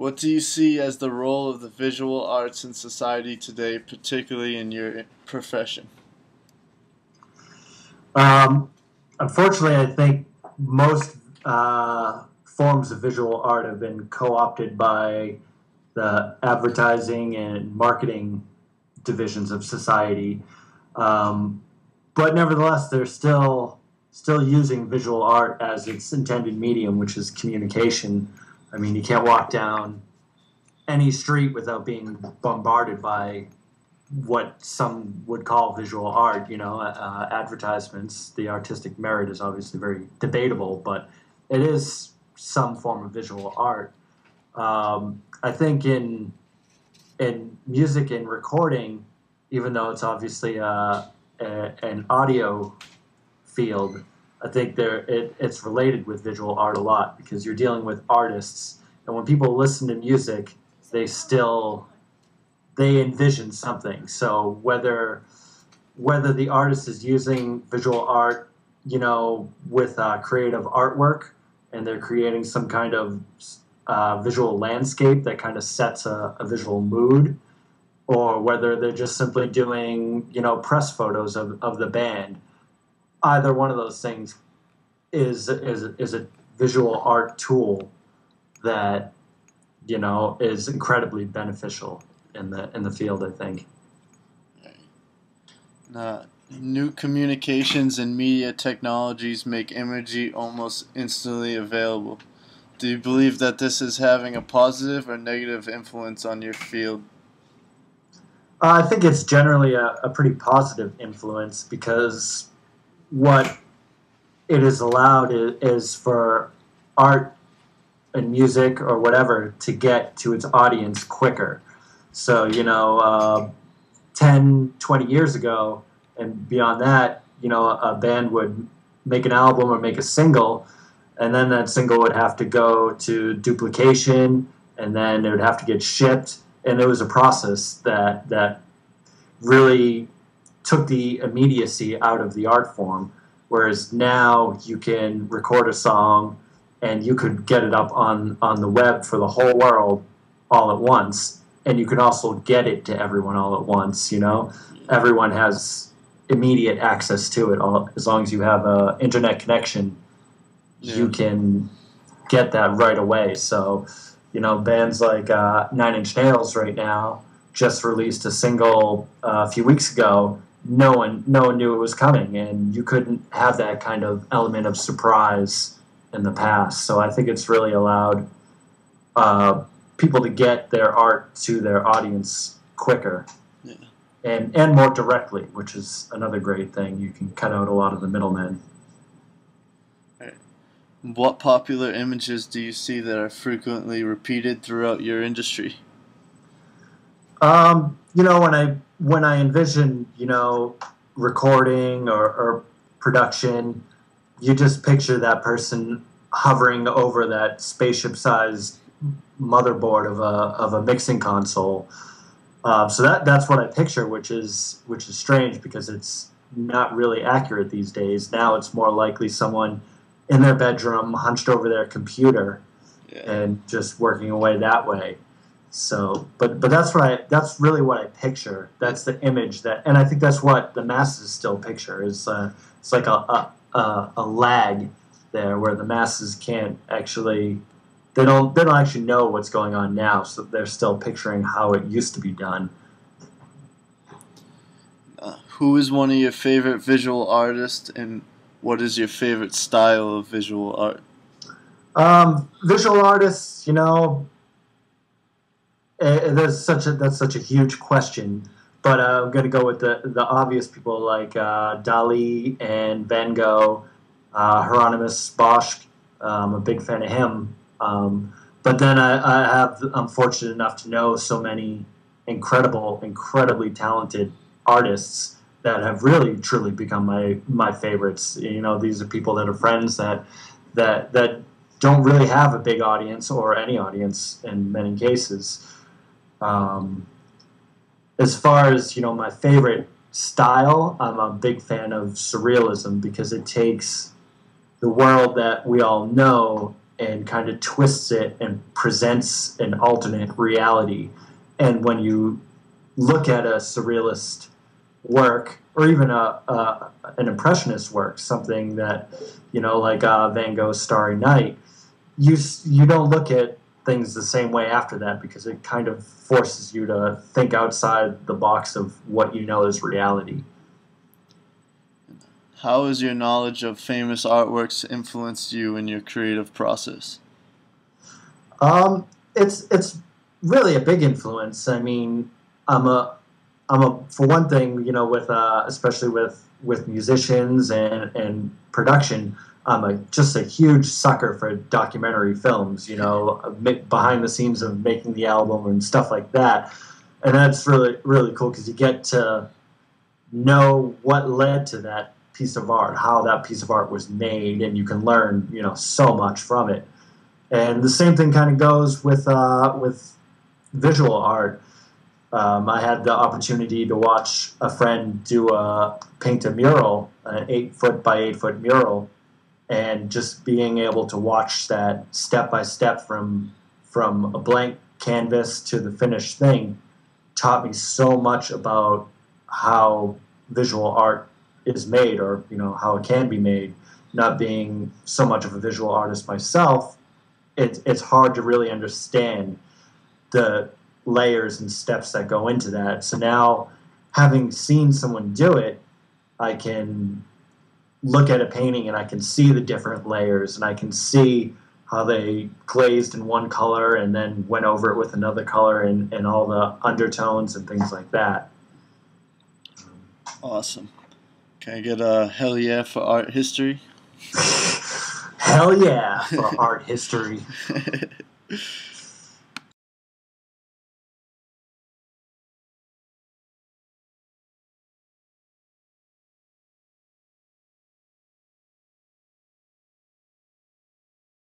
What do you see as the role of the visual arts in society today, particularly in your profession? Um, Unfortunately, I think most forms of visual art have been co-opted by the advertising and marketing divisions of society. Um, but nevertheless, they're still using visual art as its intended medium, which is communication. I mean, you can't walk down any street without being bombarded by what some would call visual art. Advertisements. The artistic merit is obviously very debatable, but it is some form of visual art. I think in music and recording, even though it's obviously an audio field, I think it's related with visual art a lot because you're dealing with artists, and when people listen to music, they still they envision something. So whether the artist is using visual art, with creative artwork, and they're creating some kind of visual landscape that kind of sets a visual mood, or whether they're just simply doing, press photos of the band. Either one of those things is a visual art tool that, is incredibly beneficial in the field, I think. New communications and media technologies make imagery almost instantly available. Do you believe that this is having a positive or negative influence on your field? I think it's generally a pretty positive influence because what it is allowed is for art and music or whatever to get to its audience quicker. So, 10, 20 years ago and beyond that, a band would make an album or make a single, and then that single would have to go to duplication, and then it would have to get shipped, and it was a process that really took the immediacy out of the art form. Whereas now you can record a song and you could get it up on the web for the whole world all at once, and you can also get it to everyone all at once. Everyone has immediate access to it. As long as you have an internet connection, you can get that right away. So, bands like Nine Inch Nails right now just released a single a few weeks ago. No one knew it was coming, and you couldn't have that kind of element of surprise in the past. So I think it's really allowed people to get their art to their audience quicker, Yeah. and more directly, which is another great thing. You can cut out a lot of the middlemen. Right. What popular images do you see that are frequently repeated throughout your industry? When I envision, recording or production, you just picture that person hovering over that spaceship-sized motherboard of a mixing console. So that's what I picture, which is strange because it's not really accurate these days. Now it's more likely someone in their bedroom, hunched over their computer, and just working away that way. So, but that's really what I picture. That's the image and I think that's what the masses still picture. It's like a lag there where the masses can't actually. They don't actually know what's going on now, so they're still picturing how it used to be done. Who is one of your favorite visual artists, and what is your favorite style of visual art? Visual artists, that's such a huge question, but I'm going to go with the obvious people like Dali and Van Gogh, Hieronymus Bosch. I'm a big fan of him. But then I'm fortunate enough to know so many incredibly talented artists that have really truly become my favorites. These are people that are friends that don't really have a big audience or any audience in many cases. As far as my favorite style, I'm a big fan of surrealism because it takes the world that we all know and kind of twists it and presents an alternate reality. And when you look at a surrealist work, or even an impressionist work, something that, like Van Gogh's Starry Night, you don't look at things the same way after that, because it kind of forces you to think outside the box of what you know is reality. How has your knowledge of famous artworks influenced you in your creative process? It's really a big influence. I mean, for one thing, with especially with musicians and production, I'm just a huge sucker for documentary films. Behind the scenes of making the album and stuff like that, and that's really really cool because you get to know what led to that piece of art, how that piece of art was made, and you can learn so much from it. And the same thing kind of goes with visual art. I had the opportunity to watch a friend paint a mural, an 8 foot by 8 foot mural, and just being able to watch that step by step from a blank canvas to the finished thing taught me so much about how visual art is made, or how it can be made. Not being so much of a visual artist myself, it's hard to really understand the layers and steps that go into that. So now, having seen someone do it, I can look at a painting and I can see the different layers, and I can see how they glazed in one color and then went over it with another color, and all the undertones and things like that. Awesome. Can I get a hell yeah for art history? Hell yeah for art history.